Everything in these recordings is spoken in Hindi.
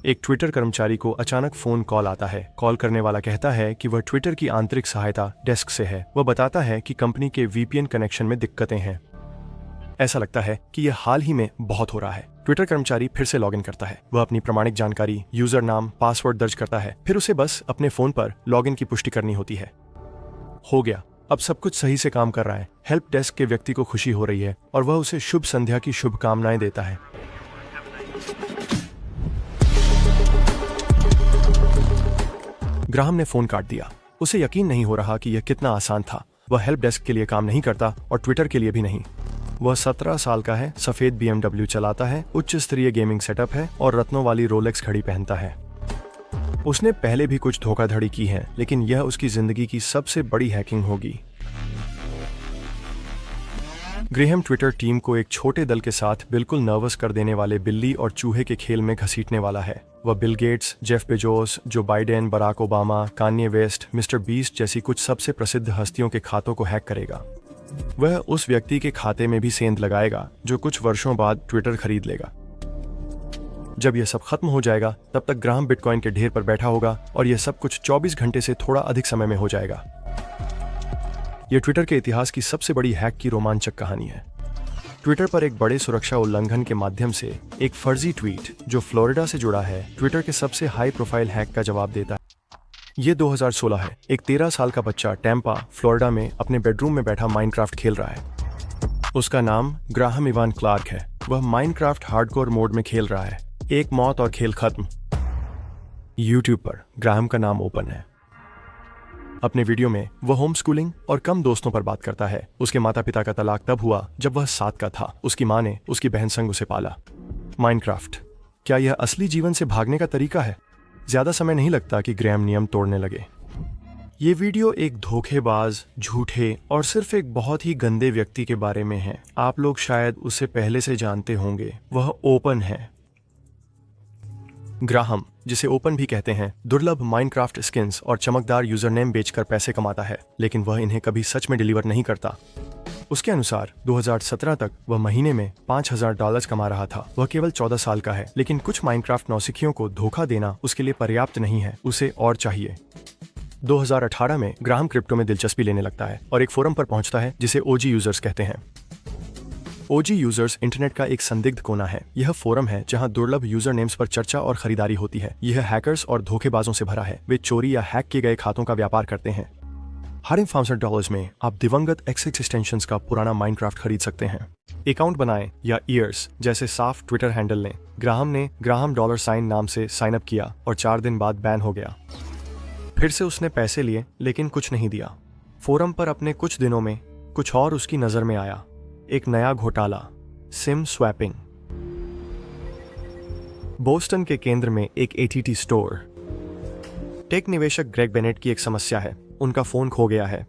एक ट्विटर कर्मचारी को अचानक फोन कॉल आता है। कॉल करने वाला कहता है कि वह ट्विटर की आंतरिक सहायता डेस्क से है। वह बताता है कि कंपनी के वीपीएन कनेक्शन में दिक्कतें हैं। ऐसा लगता है कि यह हाल ही में बहुत हो रहा है। ट्विटर कर्मचारी फिर से लॉगिन करता है। वह अपनी प्रमाणिक जानकारी, यूजर नाम, पासवर्ड दर्ज करता है। फिर उसे बस अपने फोन पर लॉगिन की पुष्टि करनी होती है। हो गया, अब सब कुछ सही से काम कर रहा है। हेल्प डेस्क के व्यक्ति को खुशी हो रही है और वह उसे शुभ संध्या की शुभकामनाएं देता है। ग्राहम ने फोन काट दिया। उसे यकीन नहीं हो रहा कि यह कितना आसान था। वह हेल्प डेस्क के लिए काम नहीं करता और ट्विटर के लिए भी नहीं। वह 17 साल का है, सफेद BMW चलाता है, उच्च स्तरीय गेमिंग सेटअप है और रत्नों वाली रोलेक्स घड़ी पहनता है। उसने पहले भी कुछ धोखाधड़ी की है, लेकिन यह उसकी जिंदगी की सबसे बड़ी हैकिंग होगी। ग्रेहम ट्विटर टीम को एक छोटे दल के साथ बिल्कुल नर्वस कर देने वाले बिल्ली और चूहे के खेल में घसीटने वाला है। वह Bill Gates, Jeff Bezos, Joe Biden, Barack Obama, Kanye West, Mister Beast जैसी कुछ सबसे प्रसिद्ध हस्तियों के खातों को हैक करेगा। वह उस व्यक्ति के खाते में भी सेंध लगाएगा जो कुछ वर्षों बाद ट्विटर खरीद लेगा। जब यह सब खत्म हो जाएगा, तब तक ग्राहम बिटकॉइन के ढेर पर बैठा होगा और यह सब कुछ 24 घंटे से थोड़ा अधिक समय में हो जाएगा। यह ट्विटर के इतिहास की सबसे बड़ी हैक की रोमांचक कहानी है। ट्विटर पर एक बड़े सुरक्षा उल्लंघन के माध्यम से एक फर्जी ट्वीट जो फ्लोरिडा से जुड़ा है, ट्विटर के सबसे हाई प्रोफाइल हैक का जवाब देता है। ये 2016 है। एक 13 साल का बच्चा टैम्पा, फ्लोरिडा में अपने बेडरूम में बैठा माइनक्राफ्ट खेल रहा है। उसका नाम ग्राहम इवान क्लार्क है। वह माइनक्राफ्ट हार्डकोर मोड में खेल रहा है। एक मौत और खेल खत्म। यूट्यूब पर ग्राहम का नाम ओपन है। अपने वीडियो में वह होम स्कूलिंग और कम दोस्तों पर बात करता है। उसके माता पिता का तलाक तब हुआ जब वह 7 का था। उसकी माँ ने उसकी बहन संग उसे पाला। माइनक्राफ्ट, क्या यह असली जीवन से भागने का तरीका है? ज्यादा समय नहीं लगता कि ग्रेहम नियम तोड़ने लगे। ये वीडियो एक धोखेबाज, झूठे और सिर्फ एक बहुत ही गंदे व्यक्ति के बारे में है। आप लोग शायद उसे पहले से जानते होंगे। वह ओपन है। ग्राहम, जिसे ओपन भी कहते हैं, दुर्लभ माइनक्राफ्ट स्किन्स और चमकदार यूजरनेम बेचकर पैसे कमाता है, लेकिन वह इन्हें कभी सच में डिलीवर नहीं करता। उसके अनुसार 2017 तक वह महीने में $5000 कमा रहा था। वह केवल 14 साल का है, लेकिन कुछ माइनक्राफ्ट नौसिखियों को धोखा देना उसके लिए पर्याप्त नहीं है। उसे और चाहिए। 2018 में ग्राहम क्रिप्टो में दिलचस्पी लेने लगता है और एक फोरम पर पहुंचता है जिसे ओजी यूजर्स कहते हैं। ओजी यूजर्स इंटरनेट का एक संदिग्ध कोना है। यह फोरम है जहां दुर्लभ यूजर नेम्स पर चर्चा और खरीदारी होती है। यह हैकर्स और धोखेबाजों से भरा है। वे चोरी या हैक किए गए खातों का व्यापार करते हैं। हर $500 में आप दिवंगत एक्स एक्सटेंशंस का पुराना माइनक्राफ्ट खरीद सकते हैं। अकाउंट बनाएं या ईयर्स जैसे साफ ट्विटर हैंडल लें। ग्राहम ने ग्राहम $साइन नाम से साइन अप किया और 4 दिन बाद बैन हो गया। फिर से उसने पैसे लिए, लेकिन कुछ नहीं दिया। फोरम पर अपने कुछ दिनों में कुछ और उसकी नजर में आया। एक नया घोटाला, सिम स्वैपिंग। बोस्टन के केंद्र में एक AT&T स्टोर। टेक निवेशक ग्रेग बेनेट की एक समस्या है। उनका फोन खो गया है।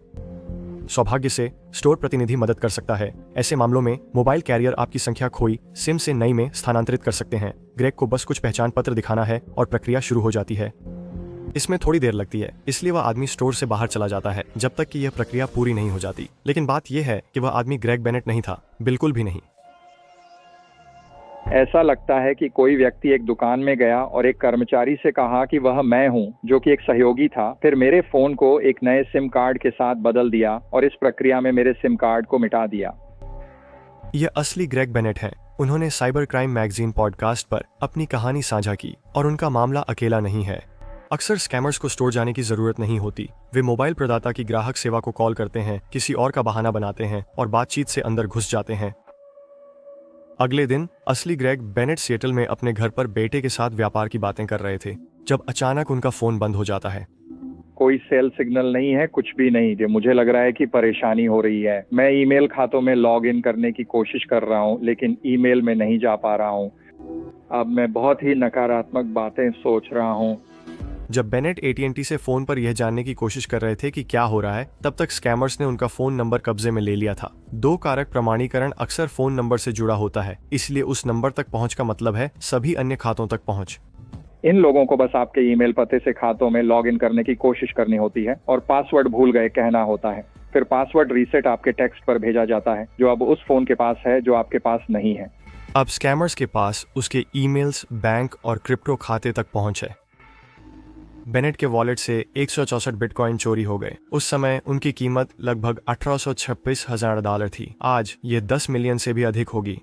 सौभाग्य से स्टोर प्रतिनिधि मदद कर सकता है। ऐसे मामलों में मोबाइल कैरियर आपकी संख्या खोई सिम से नई में स्थानांतरित कर सकते हैं। ग्रेग को बस कुछ पहचान पत्र दिखाना है और प्रक्रिया शुरू हो जाती है। इसमें थोड़ी देर लगती है, इसलिए वह आदमी स्टोर से बाहर चला जाता है जब तक कि यह प्रक्रिया पूरी नहीं हो जाती। लेकिन बात यह है कि वह आदमी ग्रेग बेनेट नहीं था, बिल्कुल भी नहीं। ऐसा लगता है कि कोई व्यक्ति एक दुकान में गया और एक कर्मचारी से कहा कि वह मैं हूं, जो कि एक सहयोगी था। फिर मेरे फोन को एक नए सिम कार्ड के साथ बदल दिया और इस प्रक्रिया में मेरे सिम कार्ड को मिटा दिया। यह असली ग्रेग बेनेट है। उन्होंने साइबर क्राइम मैगजीन पॉडकास्ट पर अपनी कहानी साझा की और उनका मामला अकेला नहीं है। अक्सर स्कैमर्स को स्टोर जाने की जरूरत नहीं होती। वे मोबाइल प्रदाता की ग्राहक सेवा को कॉल करते हैं, किसी और का बहाना बनाते हैं और बातचीत से अंदर घुस जाते हैं। अगले दिन असली ग्रेग बेनेट सिएटल में अपने घर पर बेटे के साथ व्यापार की बातें कर रहे थे, जब अचानक उनका फोन बंद हो जाता है। कोई सेल सिग्नल नहीं है, कुछ भी नहीं। जो मुझे लग रहा है कि परेशानी हो रही है। मैं ईमेल खातों में लॉग इन करने की कोशिश कर रहा हूं, लेकिन ईमेल में नहीं जा पा रहा हूं। अब मैं बहुत ही नकारात्मक बातें सोच रहा हूं। जब बेनेट AT&T से फोन पर यह जानने की कोशिश कर रहे थे कि क्या हो रहा है, तब तक स्कैमर्स ने उनका फोन नंबर कब्जे में ले लिया था। 2 कारक प्रमाणीकरण अक्सर फोन नंबर से जुड़ा होता है, इसलिए उस नंबर तक पहुंच का मतलब है सभी अन्य खातों तक पहुंच। इन लोगों को बस आपके ईमेल पते से खातों में लॉग इन करने की कोशिश करनी होती है और पासवर्ड भूल गए कहना होता है। फिर पासवर्ड रीसेट आपके टेक्स्ट पर भेजा जाता है, जो अब उस फोन के पास है जो आपके पास नहीं है। अब स्कैमर्स के पास उसके ईमेल्स, बैंक और क्रिप्टो खाते तक पहुंच है। बेनेट के वॉलेट से 164 बिटकॉइन चोरी हो गए। उस समय उनकी कीमत लगभग $18,26,000 थी। आज ये 10 मिलियन से भी अधिक होगी।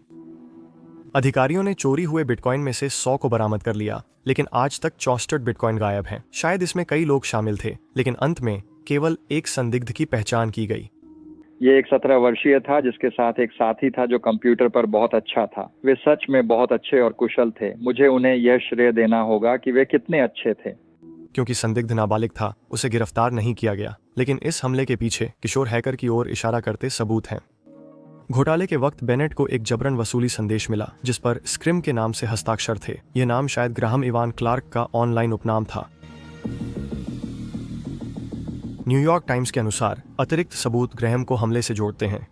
अधिकारियों ने चोरी हुए बिटकॉइन में से 100 को बरामद कर लिया, लेकिन आज तक 64 बिटकॉइन गायब हैं। शायद इसमें कई लोग शामिल थे, लेकिन अंत में केवल एक संदिग्ध की पहचान की गई। ये एक 17 वर्षीय था जिसके साथ एक साथी था जो कंप्यूटर पर बहुत अच्छा था। वे सच में बहुत अच्छे और कुशल थे। मुझे उन्हें यह श्रेय देना होगा कि वे कितने अच्छे थे। क्योंकि संदिग्ध नाबालिग था, उसे गिरफ्तार नहीं किया गया, लेकिन इस हमले के पीछे किशोर हैकर की ओर इशारा करते सबूत हैं। घोटाले के वक्त बेनेट को एक जबरन वसूली संदेश मिला जिस पर स्क्रिम के नाम से हस्ताक्षर थे। यह नाम शायद ग्राहम इवान क्लार्क का ऑनलाइन उपनाम था। न्यूयॉर्क टाइम्स के अनुसार अतिरिक्त सबूत ग्राहम को हमले से जोड़ते हैं।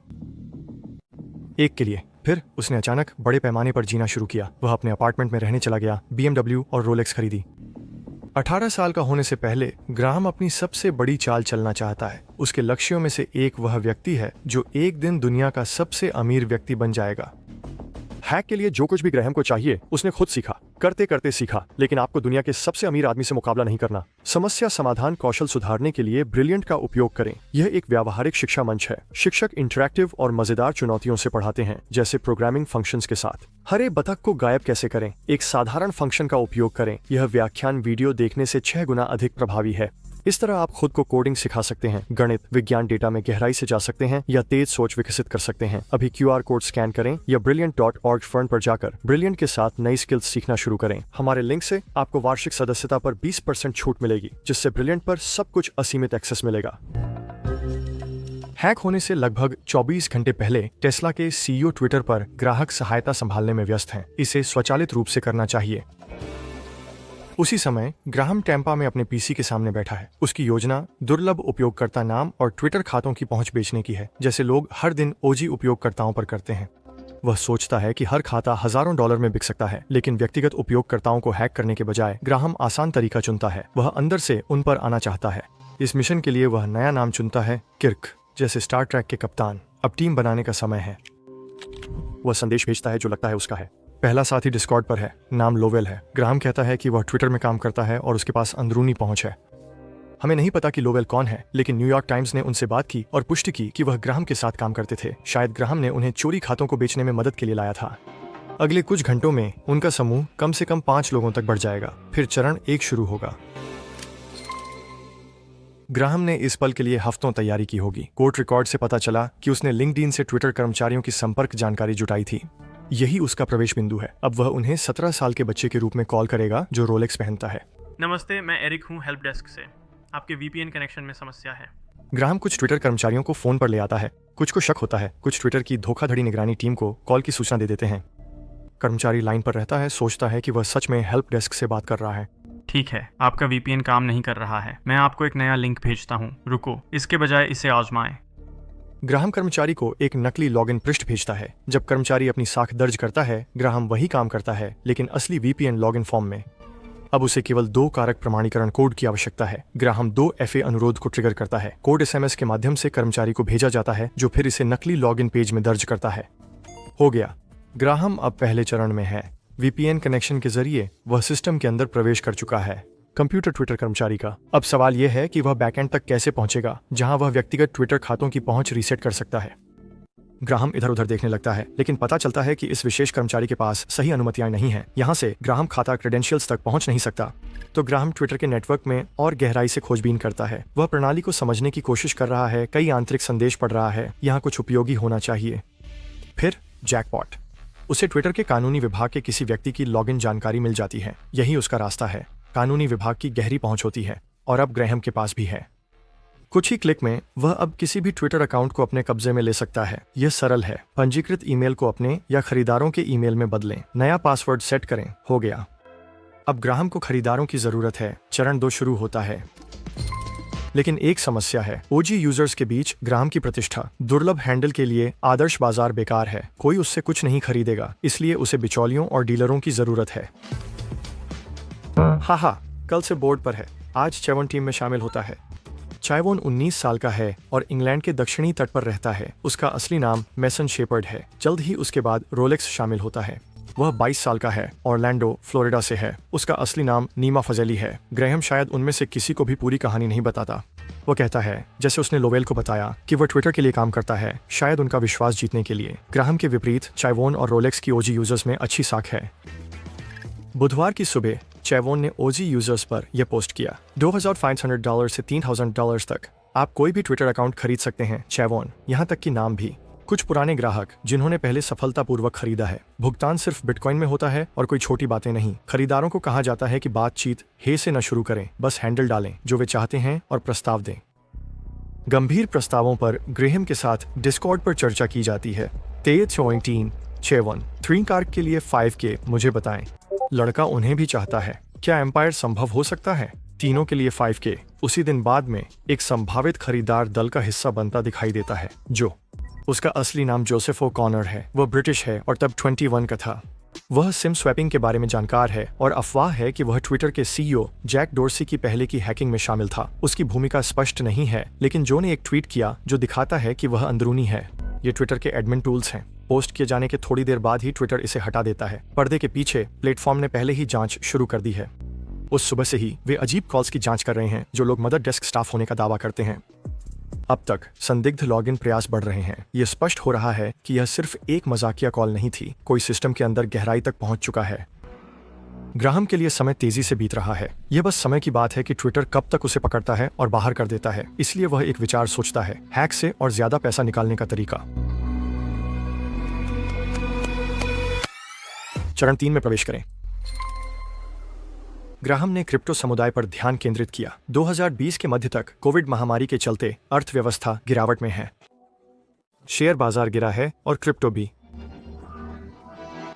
एक के लिए फिर उसने अचानक बड़े पैमाने पर जीना शुरू किया। वह अपने अपार्टमेंट में रहने चला गया, BMW और रोलेक्स खरीदी। 18 साल का होने से पहले ग्राहम अपनी सबसे बड़ी चाल चलना चाहता है। उसके लक्ष्यों में से एक वह व्यक्ति है जो एक दिन दुनिया का सबसे अमीर व्यक्ति बन जाएगा। हैक के लिए जो कुछ भी ग्राहम को चाहिए उसने खुद सीखा, करते करते सीखा, लेकिन आपको दुनिया के सबसे अमीर आदमी से मुकाबला नहीं करना। समस्या समाधान कौशल सुधारने के लिए ब्रिलियंट का उपयोग करें। यह एक व्यावहारिक शिक्षा मंच है। शिक्षक इंटरैक्टिव और मजेदार चुनौतियों से पढ़ाते हैं, जैसे प्रोग्रामिंग फंक्शंस के साथ। हरे बतख को गायब कैसे करें, एक साधारण फंक्शन का उपयोग करें। यह व्याख्यान वीडियो देखने से 6 गुना अधिक प्रभावी है। इस तरह आप खुद को कोडिंग सिखा सकते हैं, गणित, विज्ञान, डेटा में गहराई से जा सकते हैं या तेज सोच विकसित कर सकते हैं। अभी QR कोड स्कैन करें या brilliant.org फंड पर जाकर ब्रिलियंट के साथ नई स्किल्स सीखना शुरू करें। हमारे लिंक से आपको वार्षिक सदस्यता पर 20% छूट मिलेगी, जिससे ब्रिलियंट पर सब कुछ असीमित एक्सेस मिलेगा। हैक होने से लगभग 24 घंटे पहले टेस्ला के CEO ट्विटर पर ग्राहक सहायता संभालने में व्यस्त हैं। इसे स्वचालित रूप से करना चाहिए। उसी समय ग्राहम टैंपा में अपने PC के सामने बैठा है। उसकी योजना दुर्लभ उपयोगकर्ता नाम और ट्विटर खातों की पहुंच बेचने की है, जैसे लोग हर दिन OG उपयोगकर्ताओं पर करते हैं। वह सोचता है कि हर खाता हजारों डॉलर में बिक सकता है, लेकिन व्यक्तिगत उपयोगकर्ताओं को हैक करने के बजाय ग्राहम आसान तरीका चुनता है। वह अंदर से उन पर आना चाहता है। इस मिशन के लिए वह नया नाम चुनता है, किर्क, जैसे स्टार ट्रैक के कप्तान। अब टीम बनाने का समय है। वह संदेश भेजता है जो लगता है उसका है। पहला साथी डिस्कॉर्ड पर है, नाम लोवेल है। ग्राहम कहता है कि वह ट्विटर में काम करता है और उसके पास अंदरूनी पहुंच है। हमें नहीं पता कि लोवेल कौन है, लेकिन न्यूयॉर्क टाइम्स ने उनसे बात की और पुष्टि की कि वह ग्राहम के साथ काम करते थे। शायद ग्राहम ने उन्हें चोरी खातों को बेचने में मदद के लिए लाया था। अगले कुछ घंटों में उनका समूह कम से कम 5 लोगों तक बढ़ जाएगा। फिर चरण 1 शुरू होगा। ग्राहम ने इस पल के लिए हफ्तों तैयारी की होगी। कोर्ट रिकॉर्ड से पता चला कि उसने लिंक्डइन से ट्विटर कर्मचारियों की संपर्क जानकारी जुटाई थी। यही उसका प्रवेश बिंदु है। अब वह उन्हें 17 साल के बच्चे के रूप में कॉल करेगा जो रोलेक्स पहनता है। नमस्ते, मैं एरिक हूँ हेल्प डेस्क से। आपके VPN कनेक्शन में समस्या है। ग्राहम कुछ ट्विटर कर्मचारियों को फोन पर ले आता है। कुछ को शक होता है। कुछ ट्विटर की धोखाधड़ी निगरानी टीम को कॉल की सूचना दे देते हैं। कर्मचारी लाइन पर रहता है, सोचता है कि वह सच में हेल्प डेस्क से बात कर रहा है। ठीक है, आपका VPN काम नहीं कर रहा है। मैं आपको एक नया लिंक भेजता हूँ, रुको, इसके बजाय इसे आजमाएं। ग्राहम कर्मचारी को एक नकली लॉगिन पृष्ठ भेजता है। जब कर्मचारी अपनी साख दर्ज करता है, ग्राहम वही काम करता है, लेकिन असली VPN लॉगिन फॉर्म में। अब उसे केवल 2 कारक प्रमाणीकरण कोड की आवश्यकता है। ग्राहम 2 FA अनुरोध को ट्रिगर करता है। कोड SMS के माध्यम से कर्मचारी को भेजा जाता है, जो फिर इसे नकली लॉगिन पेज में दर्ज करता है। हो गया, ग्राहम अब पहले चरण में है। VPN कनेक्शन के जरिए वह सिस्टम के अंदर प्रवेश कर चुका है, कंप्यूटर ट्विटर कर्मचारी का। अब सवाल यह है कि वह बैकएंड तक कैसे पहुंचेगा, जहां वह व्यक्तिगत ट्विटर खातों की पहुंच रीसेट कर सकता है। ग्राहम इधर उधर देखने लगता है, लेकिन पता चलता है कि इस विशेष कर्मचारी के पास सही अनुमतियां नहीं हैं। यहां से ग्राहम खाता क्रेडेंशियल्स तक पहुंच नहीं सकता। तो ग्राहम ट्विटर के नेटवर्क में और गहराई से खोजबीन करता है। वह प्रणाली को समझने की कोशिश कर रहा है, कई आंतरिक संदेश पढ़ रहा है। यहाँ कुछ उपयोगी होना चाहिए। फिर जैकपॉट। उसे ट्विटर के कानूनी विभाग के किसी व्यक्ति की लॉगिन जानकारी मिल जाती है। यही उसका रास्ता है। कानूनी विभाग की गहरी पहुंच होती है, और अब ग्राहम के पास भी है। कुछ ही क्लिक में वह अब किसी भी ट्विटर अकाउंट को अपने कब्जे में ले सकता है। यह सरल है। पंजीकृत ईमेल को अपने या खरीदारों के ईमेल में बदलें, नया पासवर्ड सेट करें। हो गया। अब ग्राहम को खरीदारों की जरूरत है। चरण 2 शुरू होता है। लेकिन एक समस्या है। OG यूजर्स के बीच ग्राहम की प्रतिष्ठा। दुर्लभ हैंडल के लिए आदर्श बाजार बेकार है। कोई उससे कुछ नहीं खरीदेगा, इसलिए उसे बिचौलियों और डीलरों की जरूरत है। हाहा, कल से बोर्ड पर है। आज च्यवन टीम में शामिल होता है। चाइवोन 19 साल का है और इंग्लैंड के दक्षिणी तट पर रहता है। उसका असली नाम मेसन शेपर्ड है। जल्द ही उसके बाद रोलेक्स शामिल होता है। वह 22 साल का है, ऑरलैंडो, फ्लोरिडा से है। उसका असली नाम नीमा फजेली है। ग्रेहम शायद उनमें से किसी को भी पूरी कहानी नहीं बताता। वो कहता है, जैसे उसने लोवेल को बताया, कि वह ट्विटर के लिए काम करता है, शायद उनका विश्वास जीतने के लिए। ग्राहम के विपरीत चाइवोन और रोलेक्स की ओजी यूजर्स में अच्छी साख है। बुधवार की सुबह चाइवोन ने ओजी यूजर्स पर यह पोस्ट किया, $2,500 से $3,000 तक आप कोई भी ट्विटर अकाउंट खरीद सकते हैं चाइवोन, यहाँ तक कि नाम भी। कुछ पुराने ग्राहक जिन्होंने पहले सफलतापूर्वक खरीदा है। भुगतान सिर्फ बिटकॉइन में होता है और कोई छोटी बातें नहीं। खरीदारों को कहा जाता है कि बातचीत हे से न शुरू करें, बस हैंडल डालें जो वे चाहते हैं और प्रस्ताव दें। गंभीर प्रस्तावों पर ग्रेहम के साथ डिस्कॉर्ड पर चर्चा की जाती है। 3 कार के लिए 5K मुझे बताएं। लड़का उन्हें भी चाहता है। क्या एम्पायर संभव हो सकता है? तीनों के लिए 5K। उसी दिन बाद में एक संभावित खरीदार दल का हिस्सा बनता दिखाई देता है, जो उसका असली नाम जोसेफ ओकॉनर है। वह ब्रिटिश है और तब 21 का था। वह सिम स्वैपिंग के बारे में जानकार है और अफवाह है कि वह ट्विटर के CEO जैक डोर्सी की पहले की हैकिंग में शामिल था। उसकी भूमिका स्पष्ट नहीं है, लेकिन जो ने एक ट्वीट किया जो दिखाता है कि वह अंदरूनी है। ये ट्विटर के एडमिन टूल्स हैं। पोस्ट किए जाने के थोड़ी देर बाद ही ट्विटर इसे हटा देता है। पर्दे के पीछे प्लेटफॉर्म ने पहले ही जांच शुरू कर दी है। उस सुबह से ही वे अजीब कॉल्स की जांच कर रहे हैं जो लोग मदर डेस्क स्टाफ होने का दावा करते हैं। अब तक संदिग्ध लॉगिन प्रयास बढ़ रहे हैं। यह स्पष्ट हो रहा है कि यह सिर्फ एक मजाकिया कॉल नहीं थी, कोई सिस्टम के अंदर गहराई तक पहुंच चुका है। ग्राहम के लिए समय तेजी से बीत रहा है। यह बस समय की बात है कि ट्विटर कब तक उसे पकड़ता है और बाहर कर देता है। इसलिए वह एक विचार सोचता है, हैक से और ज्यादा पैसा निकालने का तरीका। चरण 3 में प्रवेश करें। ग्राहम ने क्रिप्टो समुदाय पर ध्यान केंद्रित किया। 2020 के मध्य तक कोविड महामारी के चलते अर्थव्यवस्था गिरावट में है। शेयर बाजार गिरा है और क्रिप्टो भी।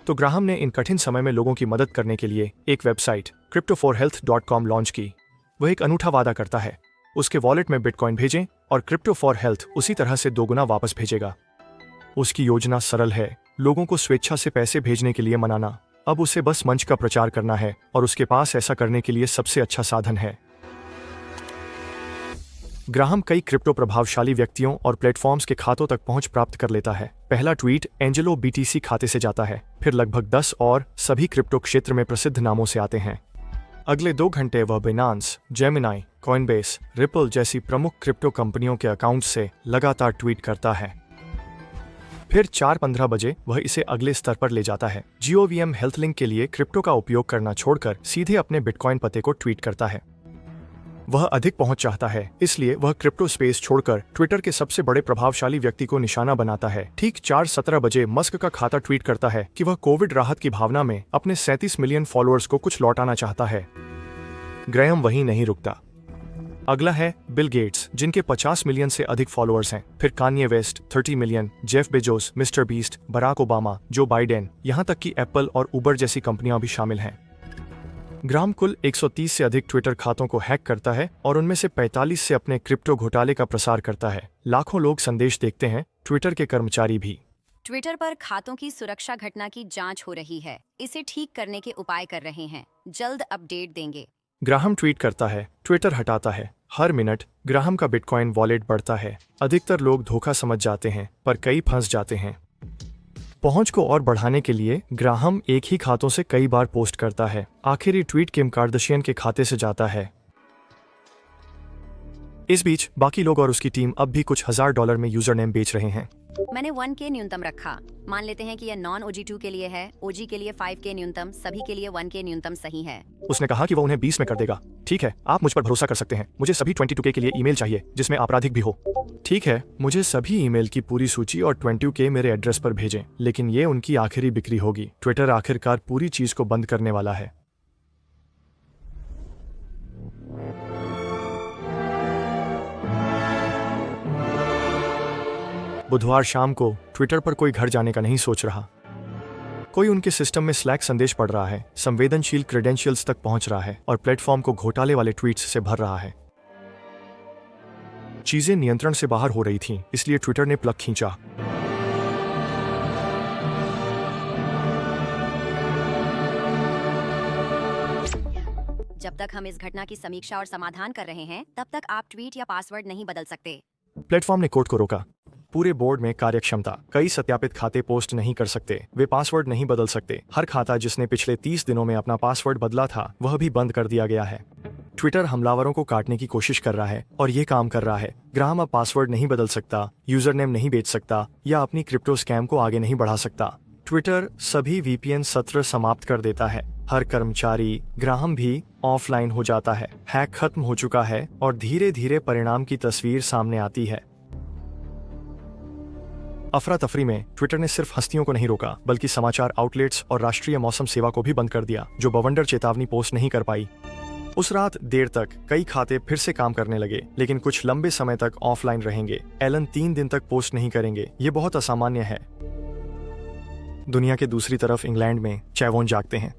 तो ग्राहम ने इन कठिन समय में लोगों की मदद करने के लिए एक वेबसाइट crypto4health.com लॉन्च की। वह एक अनूठा वादा करता है, उसके वॉलेट में बिटकॉइन भेजें और क्रिप्टो फॉर हेल्थ उसी तरह से 2 गुना वापस भेजेगा। उसकी योजना सरल है, लोगों को स्वेच्छा से पैसे भेजने के लिए मनाना। अब उसे बस मंच का प्रचार करना है और उसके पास ऐसा करने के लिए सबसे अच्छा साधन है। ग्राहम कई क्रिप्टो प्रभावशाली व्यक्तियों और प्लेटफॉर्म्स के खातों तक पहुंच प्राप्त कर लेता है। पहला ट्वीट एंजेलो BTC खाते से जाता है, फिर लगभग 10 और सभी क्रिप्टो क्षेत्र में प्रसिद्ध नामों से आते हैं। अगले 2 घंटे वह बिनांस, जेमिनाई, कॉइनबेस, रिपल जैसी प्रमुख क्रिप्टो कंपनियों के अकाउंट से लगातार ट्वीट करता है। फिर 4:15 बजे वह इसे अगले स्तर पर ले जाता है। GOVM हेल्थ लिंक के लिए क्रिप्टो का उपयोग करना छोड़कर सीधे अपने बिटकॉइन पते को ट्वीट करता है। वह अधिक पहुंच चाहता है, इसलिए वह क्रिप्टो स्पेस छोड़कर ट्विटर के सबसे बड़े प्रभावशाली व्यक्ति को निशाना बनाता है। ठीक 4:17 बजे मस्क का खाता ट्वीट करता है कि वह कोविड राहत की भावना में अपने 37 मिलियन फॉलोअर्स को कुछ लौटाना चाहता है। ग्रेहम वहीं नहीं रुकता। अगला है बिल गेट्स, जिनके 50 मिलियन से अधिक फॉलोअर्स हैं। फिर Kanye West 30 million, Jeff Bezos, Mister Beast, Barack Obama, Joe Biden, यहाँ तक कि एप्पल और उबर जैसी कंपनियां भी शामिल हैं। ग्राहम कुल 130 से अधिक ट्विटर खातों को हैक करता है और उनमें से 45 से अपने क्रिप्टो घोटाले का प्रसार करता है। लाखों लोग संदेश देखते हैं, ट्विटर के कर्मचारी भी। ट्विटर पर खातों की सुरक्षा घटना की जांच हो रही है। इसे ठीक करने के उपाय कर रहे हैं। जल्द अपडेट देंगे। ग्राहम ट्वीट करता है, ट्विटर हटाता है। हर मिनट ग्राहम का बिटकॉइन वॉलेट बढ़ता है। अधिकतर लोग धोखा समझ जाते हैं, पर कई फंस जाते हैं। पहुंच को और बढ़ाने के लिए ग्राहम एक ही खातों से कई बार पोस्ट करता है। आखिरी ट्वीट किम कार्दशियन के खाते से जाता है। इस बीच बाकी लोग और उसकी टीम अब भी कुछ $1000 में यूजर नेम बेच रहे हैं। मैंने 1K न्यूनतम रखा। मान लेते हैं कि यह नॉन OG2 के लिए है। OG के लिए 5K न्यूनतम, सभी के लिए 1K न्यूनतम सही है। उसने कहा कि वो उन्हें 20 में कर देगा। ठीक है, आप मुझ पर भरोसा कर सकते हैं। मुझे सभी 22K के लिए ईमेल चाहिए जिसमें आपराधिक भी हो। ठीक है, मुझे सभी ईमेल की पूरी सूची और 22K मेरे एड्रेस पर भेजें। लेकिन ये उनकी आखिरी बिक्री होगी। ट्विटर आखिरकार पूरी चीज को बंद करने वाला है। बुधवार शाम को ट्विटर पर कोई घर जाने का नहीं सोच रहा। कोई उनके सिस्टम में स्लैक संदेश पढ़ रहा है, संवेदनशील क्रेडेंशियल्स तक पहुंच रहा है और प्लेटफॉर्म को घोटाले वाले ट्वीट्स से भर रहा है। चीजें नियंत्रण से बाहर हो रही थीं, इसलिए ट्विटर ने प्लग खींचा। जब तक हम इस घटना की समीक्षा और समाधान कर रहे हैं, तब तक आप ट्वीट या पासवर्ड नहीं बदल सकते। प्लेटफॉर्म ने कोड को रोका। पूरे बोर्ड में कार्यक्षमता। कई सत्यापित खाते पोस्ट नहीं कर सकते, वे पासवर्ड नहीं बदल सकते। हर खाता जिसने पिछले 30 दिनों में अपना पासवर्ड बदला था वह भी बंद कर दिया गया है। ट्विटर हमलावरों को काटने की कोशिश कर रहा है और ये काम कर रहा है। ग्राहम अब पासवर्ड नहीं बदल सकता, यूजर नेम नहीं बेच सकता या अपनी क्रिप्टो स्कैम को आगे नहीं बढ़ा सकता। ट्विटर सभी VPN सत्र समाप्त कर देता है। हर कर्मचारी, ग्राहम भी ऑफलाइन हो जाता है। हैक खत्म हो चुका है और धीरे धीरे परिणाम की तस्वीर सामने आती है। अफरा तफरी में ट्विटर ने सिर्फ हस्तियों को नहीं रोका, बल्कि समाचार आउटलेट्स और राष्ट्रीय मौसम सेवा को भी बंद कर दिया, जो बवंडर चेतावनी पोस्ट नहीं कर पाई। उस रात देर तक कई खाते फिर से काम करने लगे, लेकिन कुछ लंबे समय तक ऑफलाइन रहेंगे। एलन 3 दिन तक पोस्ट नहीं करेंगे। ये बहुत असामान्य है। दुनिया के दूसरी तरफ इंग्लैंड में चैवोन जागते हैं।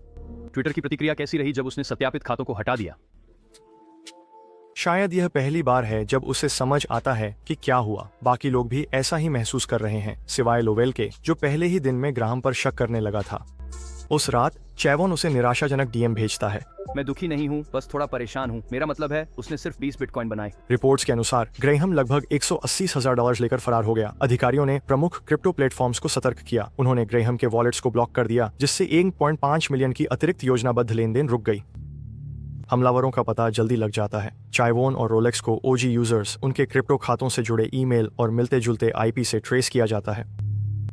ट्विटर की प्रतिक्रिया कैसी रही जब उसने सत्यापित खातों को हटा दिया? शायद यह पहली बार है जब उसे समझ आता है कि क्या हुआ। बाकी लोग भी ऐसा ही महसूस कर रहे हैं, सिवाय लोवेल के, जो पहले ही दिन में ग्राहम पर शक करने लगा था। उस रात चैवोन उसे निराशाजनक DM भेजता है। मैं दुखी नहीं हूँ, बस थोड़ा परेशान हूँ। मेरा मतलब है उसने सिर्फ 20 बिटकॉइन बनाए। रिपोर्ट्स के अनुसार ग्रेहम लगभग $180,000 लेकर फरार हो गया। अधिकारियों ने प्रमुख क्रिप्टो प्लेटफॉर्म्स को सतर्क किया। उन्होंने ग्रेहम के वॉलेट्स को ब्लॉक कर दिया, जिससे 1.5 मिलियन की अतिरिक्त योजनाबद्ध लेनदेन रुक गई। हमलावरों का पता जल्दी लग जाता है। चाइवोन और रोलेक्स को OG यूजर्स, उनके क्रिप्टो खातों से जुड़े ईमेल और मिलते जुलते IP से ट्रेस किया जाता है।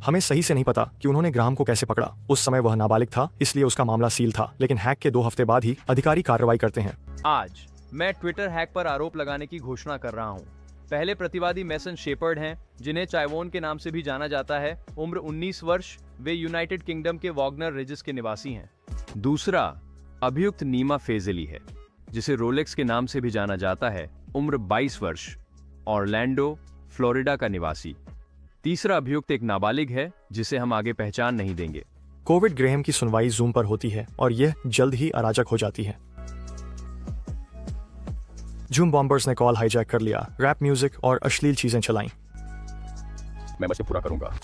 हमें सही से नहीं पता कि उन्होंने ग्राहम को कैसे पकड़ा। उस समय वह नाबालिग था, इसलिए उसका मामला सील था, लेकिन हैक के 2 हफ्ते बाद ही अधिकारी कार्रवाई करते हैं। आज मैं ट्विटर हैक पर आरोप लगाने की घोषणा कर रहा हूँ। पहले प्रतिवादी मेसन शेपर्ड हैं, जिन्हें चाइवोन के नाम से भी जाना जाता है। उम्र 19 वर्ष। वे यूनाइटेड किंगडम के वॉगनर रिजिस के निवासी हैं। दूसरा अभियुक्त नीमा फेजेली है, जिसे रोलेक्स के नाम से भी जाना जाता है। उम्र 22 वर्ष। ऑरलैंडो, फ्लोरिडा का निवासी। तीसरा अभियुक्त एक नाबालिग है, जिसे हम आगे पहचान नहीं देंगे। कोविड ग्रेहम की सुनवाई जूम पर होती है और यह जल्द ही अराजक हो जाती है। जूम बॉम्बर्स ने कॉल हाईजैक कर लिया, रैप म्यूजिक और अश्लील चीजें चलाईं। मैं बस पूरा करूंगा।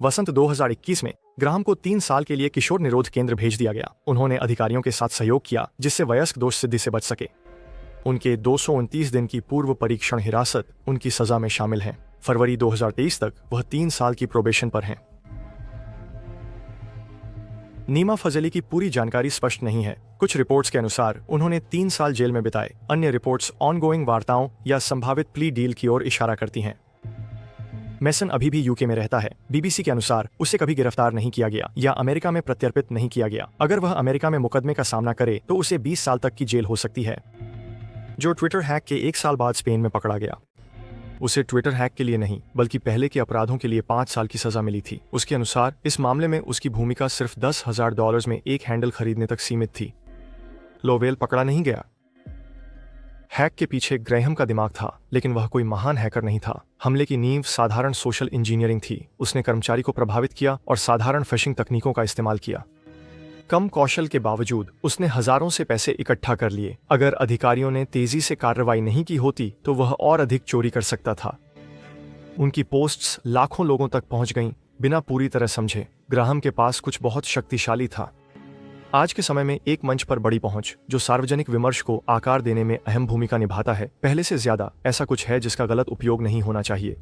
वसंत 2021 में ग्राहम को 3 साल के लिए किशोर निरोध केंद्र भेज दिया गया। उन्होंने अधिकारियों के साथ सहयोग किया, जिससे वयस्क दोष सिद्धि से बच सके। उनके 229 दिन की पूर्व परीक्षण हिरासत उनकी सजा में शामिल है। फरवरी 2023 तक वह 3 साल की प्रोबेशन पर हैं। नीमा फजली की पूरी जानकारी स्पष्ट नहीं है। कुछ रिपोर्ट्स के अनुसार उन्होंने 3 साल जेल में बिताए। अन्य रिपोर्ट्स ऑनगोइंग वार्ताओं या संभावित प्ली डील की ओर इशारा करती हैं। मेसन अभी भी UK में रहता है। BBC के अनुसार उसे कभी गिरफ्तार नहीं किया गया या अमेरिका में प्रत्यर्पित नहीं किया गया। अगर वह अमेरिका में मुकदमे का सामना करे तो उसे 20 साल तक की जेल हो सकती है। जो ट्विटर हैक के 1 साल बाद स्पेन में पकड़ा गया, उसे ट्विटर हैक के लिए नहीं, बल्कि पहले के अपराधों के लिए 5 साल की सजा मिली थी। उसके अनुसार इस मामले में उसकी भूमिका सिर्फ $10,000 में एक हैंडल खरीदने तक सीमित थी। लोवेल पकड़ा नहीं गया। हैक के पीछे ग्रेहम का दिमाग था, लेकिन वह कोई महान हैकर नहीं था। हमले की नींव साधारण सोशल इंजीनियरिंग थी। उसने कर्मचारी को प्रभावित किया और साधारण फिशिंग तकनीकों का इस्तेमाल किया। कम कौशल के बावजूद उसने हजारों से पैसे इकट्ठा कर लिए। अगर अधिकारियों ने तेजी से कार्रवाई नहीं की होती तो वह और अधिक चोरी कर सकता था। उनकी पोस्ट्स लाखों लोगों तक पहुंच गईं, बिना पूरी तरह समझे। ग्राहम के पास कुछ बहुत शक्तिशाली था। आज के समय में एक मंच पर बड़ी पहुंच, जो सार्वजनिक विमर्श को आकार देने में अहम भूमिका निभाता है, पहले से ज्यादा ऐसा कुछ है जिसका गलत उपयोग नहीं होना चाहिए।